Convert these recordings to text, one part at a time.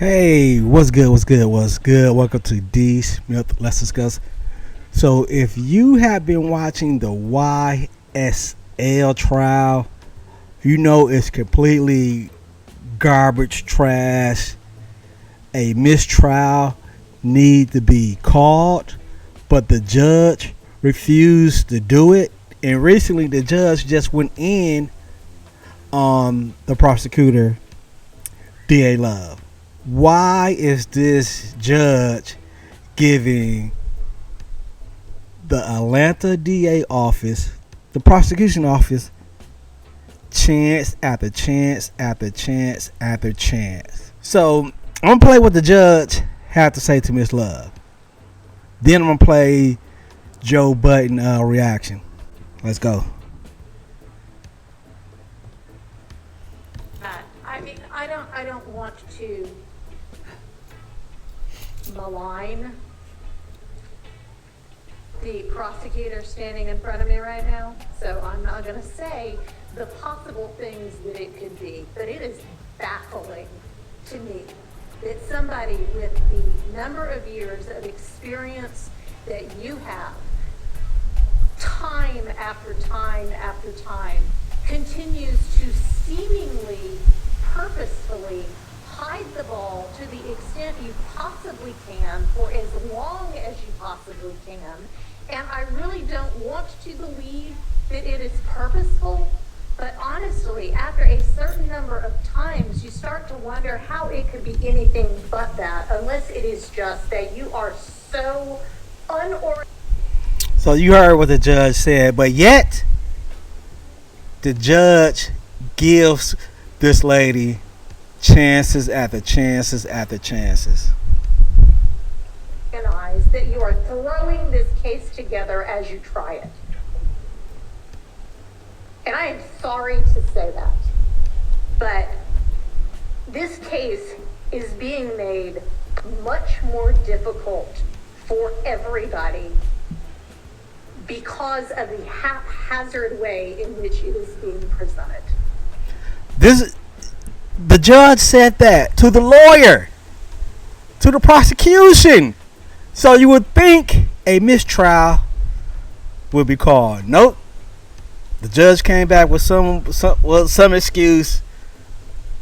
Hey, what's good? What's good? What's good? Welcome to D Smith. Let's discuss. So, if you have been watching the YSL trial, you know it's completely garbage, trash. A mistrial need to be called, but the judge refused to do it. And recently, the judge just went in on the prosecutor, DA Love. Why is this judge giving the Atlanta DA office, the prosecution office, chance after chance after chance after chance? So I'm gonna play what the judge had to say to Miss Love. Then I'm gonna play Joe Budden reaction. Let's go. I don't want to malign the prosecutor standing in front of me right now, so I'm not going to say the possible things that it could be, but it is baffling to me that somebody with the number of years of experience that you have, time after time after time, continues to seemingly purposefully hide the ball to the extent you possibly can for as long as you possibly can. And I really don't want to believe that it is purposeful, but honestly, after a certain number of times, you start to wonder how it could be anything but that, unless it is just that you are so unoriented. So you heard what the judge said, but yet the judge gives this lady chances after chances after chances. That you are throwing this case together as you try it. And I am sorry to say that, but this case is being made much more difficult for everybody because of the haphazard way in which it is being presented. The judge said that to the lawyer, to the prosecution. So you would think a mistrial would be called. Nope. The judge came back with some excuse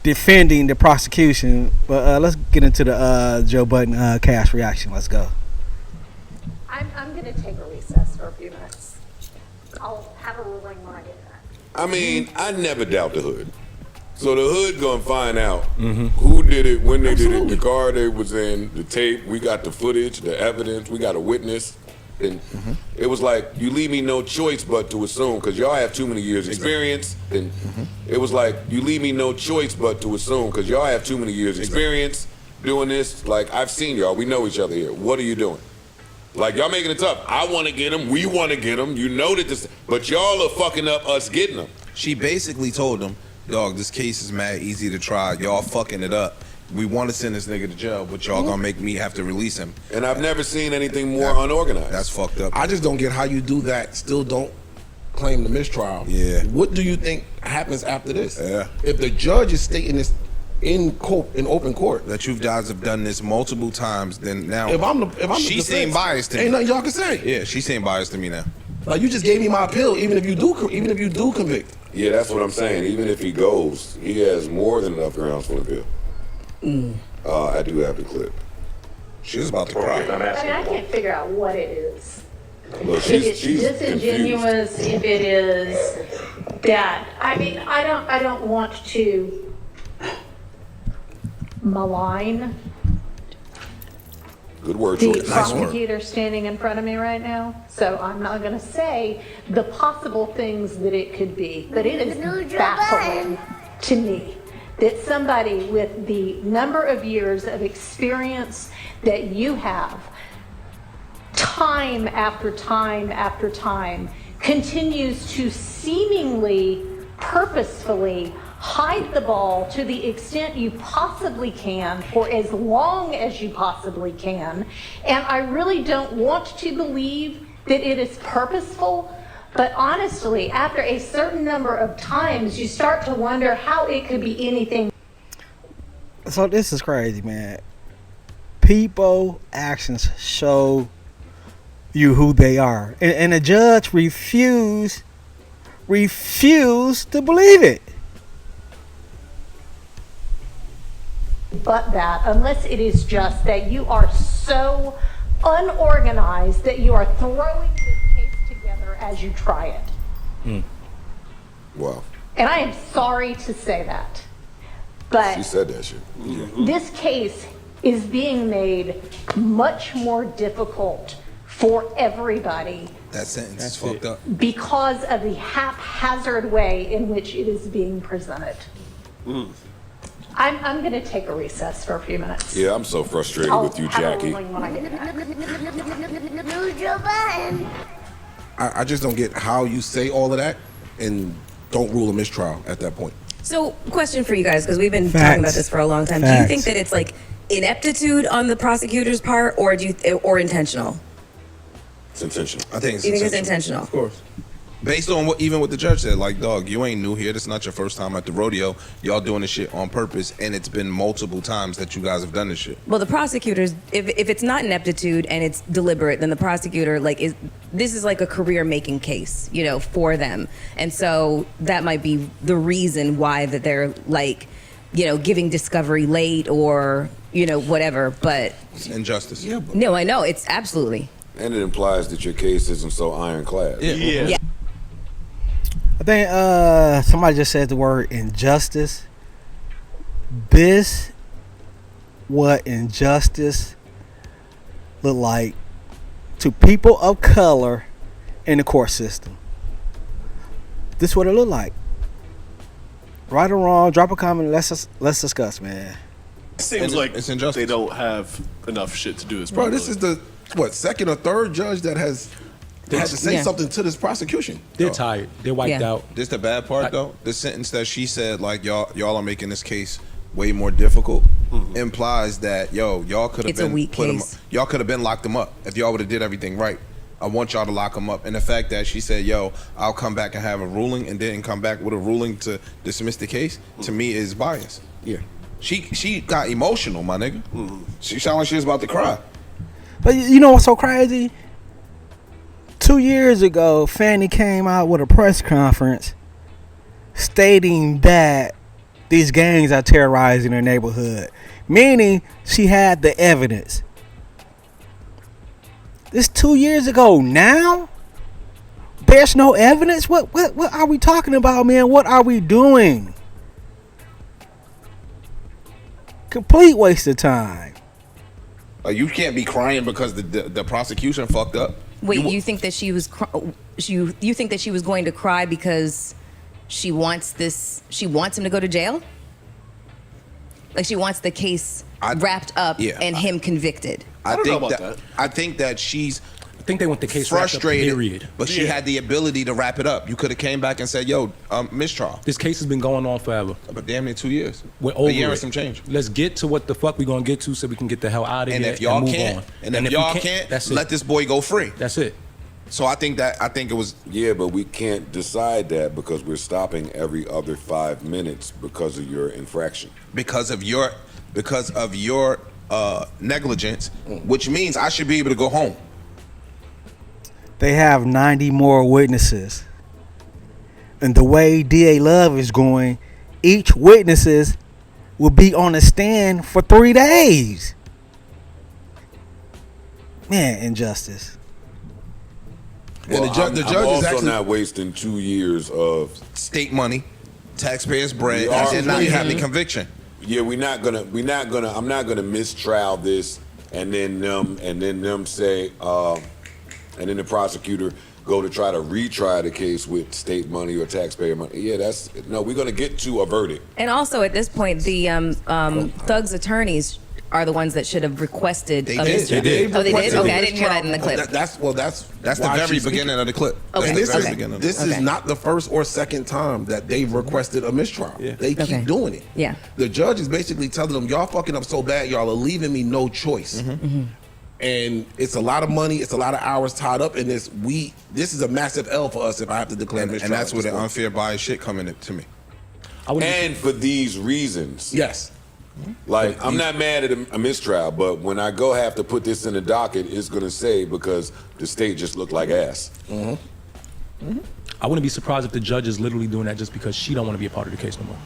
defending the prosecution. But let's get into the Joe Budden cast reaction. Let's go. I'm going to take a recess for a few minutes. I'll have a ruling when I get back. I mean, I never doubt the hood. So the hood gonna find out who did it, when they did it, the car they was in, the tape. We got the footage, the evidence. We got a witness. And it was like, you leave me no choice but to assume, because y'all have too many years experience. And it was like, you leave me no choice but to assume, because y'all have too many years experience doing this. Like, I've seen y'all. We know each other here. What are you doing? Like, y'all making it tough. I want to get him. We want to get him. You know that this, but y'all are fucking up us getting them. She basically told him, dog, this case is mad easy to try. Y'all fucking it up. We want to send this nigga to jail, but y'all gonna make me have to release him. And I've never seen anything more unorganized. That's fucked up. I just don't get how you do that, still don't claim the mistrial. Yeah. What do you think happens after this? Yeah. If the judge is stating this in court, in open court, That you guys have done this multiple times, then now if I'm the she's defense, saying biased to me. ain't nothing y'all can say. Yeah, she's saying biased to me now. Like, you just gave me my appeal, even if you do convict. Yeah, that's what I'm saying. Even if he goes, he has more than enough grounds for the bill. I do have the clip. She's about to cry. I mean, I can't figure out what it is. Look, If it's she's disingenuous, confused. if it is that, I mean, I don't want to malign Good word the choice. prosecutor standing in front of me right now, so I'm not going to say the possible things that it could be, but it is baffling to me that somebody with the number of years of experience that you have, time after time after time, continues to seemingly purposefully hide the ball to the extent you possibly can for as long as you possibly can. And I really don't want to believe that it is purposeful, but honestly, after a certain number of times, you start to wonder how it could be anything. So this is crazy, man. People actions show you who they are, and the judge refused to believe it. But that, unless it is just that you are so unorganized that you are throwing this case together as you try it. Wow. And I am sorry to say that, but She said that shit. this case is being made much more difficult for everybody That sentence is fucked up. because of the haphazard way in which it is being presented. I'm going to take a recess for a few minutes. Yeah, I'm so frustrated I'll with you, have a Jackie. ruling when I get back. I just don't get how you say all of that and don't rule a mistrial at that point. So, question for you guys, because we've been talking Facts. about this for a long time. Do Facts. you think that it's like ineptitude on the prosecutor's part, or or intentional? It's intentional. I think it's Do you think it's intentional. intentional? Of course. Based on what the judge said, like, dog, you ain't new here. This is not your first time at the rodeo. Y'all doing this shit on purpose, and it's been multiple times that you guys have done this shit. Well, the prosecutors, if it's not ineptitude and it's deliberate, then the prosecutor this is like a career-making case, for them, and so that might be the reason why that they're giving discovery late or whatever. But It's injustice. Yeah, but no, I know it's absolutely. And it implies that your case isn't so ironclad. Yeah. I think somebody just said the word injustice. This what injustice look like to people of color in the court system. This what it look like. Right or wrong, drop a comment. Let's discuss, man. It seems like it's injustice. they don't have enough shit to do. bro, this is the second or third judge that has had to say Yeah. something to this prosecution. They're tired. They're wiped Yeah. out. This the bad part though. The sentence that she said, like, y'all are making this case way more difficult, implies that y'all could have It's a been weak case. y'all could have been locked them up if y'all would have did everything right. I want y'all to lock them up. And the fact that she said, I'll come back and have a ruling, and didn't come back with a ruling to dismiss the case, to me is bias. Yeah. She got emotional, my nigga. She sounded like she was about to cry. But you know what's so crazy? 2 years ago, Fannie came out with a press conference stating that these gangs are terrorizing their neighborhood, meaning she had the evidence. This 2 years ago. Now there's no evidence. What are we talking about, man? What are we doing? Complete waste of time. You can't be crying because the prosecution fucked up. Wait, you think that she was you think that she was going to cry because she wants him to go to jail? Like she wants the case wrapped up and him convicted. I don't know about that. I think that she's I think they want the case wrapped up, frustrated, period. but she had the ability to wrap it up. You could have came back and said, mistrial. This case has been going on forever. But damn near 2 years. We're over a year it. and some change. Let's get to what the fuck we gonna get to so we can get the hell out of And here if y'all move can't, on. and if we y'all can't, that's it. let this boy go free. That's it. So I think it was Yeah, but we can't decide that because we're stopping every other 5 minutes because of your infraction. because of your negligence, which means I should be able to go home. They have 90 more witnesses. And the way DA Love is going, each witnesses will be on the stand for 3 days. Man, injustice. And the judge I'm is also actually not wasting 2 years of. State money, taxpayers' bread, We are- and not having conviction. Yeah, I'm not gonna mistrial this, and then them say, and then the prosecutor go to try to retry the case with state money or taxpayer money. Yeah, we're gonna get to a verdict. And also at this point, the Thug's attorneys are the ones that should have requested They a did. mistrial. They did. Oh, they did? Requested Okay, a I didn't hear that in the mistrial. clip. That's That's the why very she's beginning of the clip. Okay, That's the This very is beginning. this Okay. is not the first or second time that they've requested a mistrial. They keep Okay. doing it. Yeah. The judge is basically telling them, y'all fucking up so bad, y'all are leaving me no choice. And it's a lot of money, it's a lot of hours tied up in this. This is a massive L for us if I have to declare and mistrial. that's where the unfair bias shit coming to me. I wouldn't And for these reasons. Yes. Like, I'm not mad at a mistrial, but when I go have to put this in the docket, it's going to say because the state just looked like ass. I wouldn't be surprised if the judge is literally doing that just because she don't want to be a part of the case no more.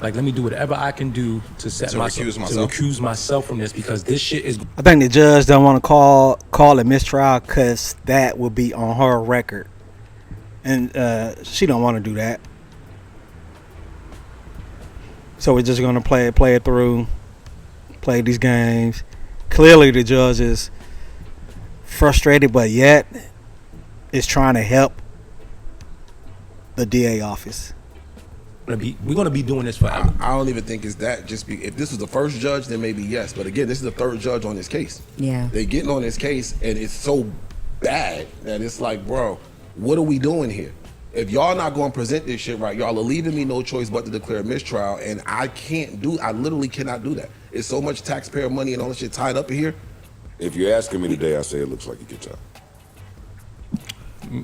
Like, let me do whatever I can do to recuse myself from this, because this shit is. I think the judge don't want to call it mistrial because that will be on her record, and she don't want to do that. So we're just gonna play it through, play these games. Clearly, the judge is frustrated, but yet is trying to help the DA office. We're gonna be doing this forever. I don't even think it's that. If this was the first judge, then maybe yes. But again, this is the third judge on this case. Yeah. They're getting on this case, and it's so bad that it's like, bro, what are we doing here? If y'all not going to present this shit right, y'all are leaving me no choice but to declare a mistrial, and I literally cannot do that. It's so much taxpayer money and all this shit tied up in here. If you're asking me today, I say it looks like he gets out.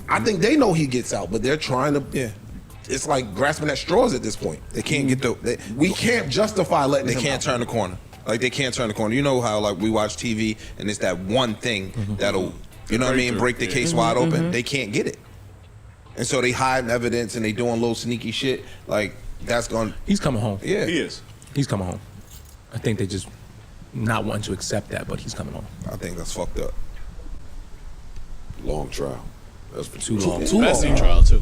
I think they know he gets out, but they're trying to. Yeah. It's like grasping at straws at this point. They can't get we can't justify letting. They him can't out. turn the corner. Like, they can't turn the corner. You know how, like, we watch TV and it's that one thing that'll, you know what I mean, break the case wide open. They can't get it. And so they hiding evidence and they doing little sneaky shit. Like, that's going. He's coming home. Yeah, He is. He's coming home. I think they just not wanting to accept that, but he's coming home. I think that's fucked up. Long trial. That's for Too long. Messy trial too.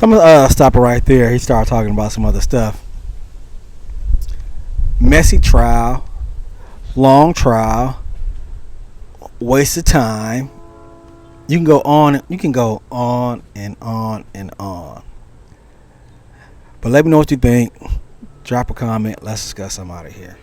I'm gonna stop it right there. He started talking about some other stuff. Messy trial, long trial, waste of time. You can go on. You can go on and on and on. But let me know what you think. Drop a comment. Let's discuss. I'm out of here.